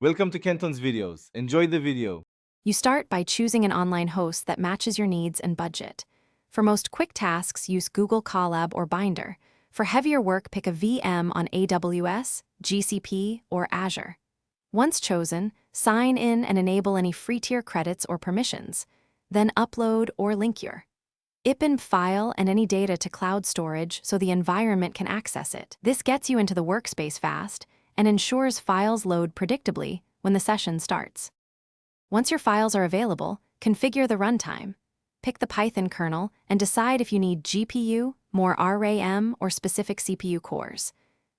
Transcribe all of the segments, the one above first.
Welcome to Kenton's videos. Enjoy the video. You start by choosing an online host that matches your needs and budget. For most quick tasks, use Google Colab or Binder. For heavier work, pick a VM on AWS, GCP, or Azure. Once chosen, sign in and enable any free tier credits or permissions. Then upload or link your IPN file and any data to cloud storage so the environment can access it. This gets you into the workspace fast and ensures files load predictably when the session starts. Once your files are available, configure the runtime. Pick the Python kernel and decide if you need GPU, more RAM, or specific CPU cores.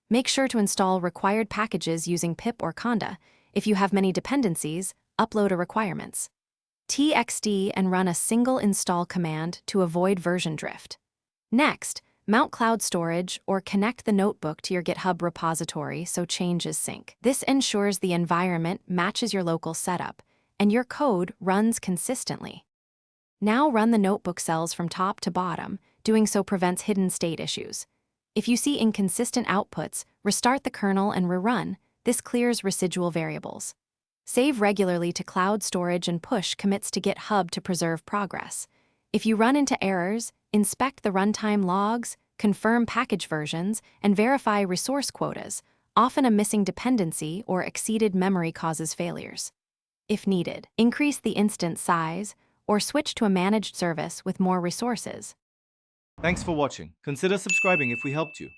Make sure to install required packages using pip or conda. If you have many dependencies, upload a requirements. TXT and run a single install command to avoid version drift. Next, mount cloud storage or connect the notebook to your GitHub repository so changes sync. This ensures the environment matches your local setup and your code runs consistently. Now run the notebook cells from top to bottom. Doing so prevents hidden state issues. If you see inconsistent outputs, restart the kernel and rerun. This clears residual variables. Save regularly to cloud storage and push commits to GitHub to preserve progress. If you run into errors, inspect the runtime logs, confirm package versions, and verify resource quotas. Often a missing dependency or exceeded memory causes failures. If needed, increase the instance size or switch to a managed service with more resources. Thanks for watching. Consider subscribing if we helped you.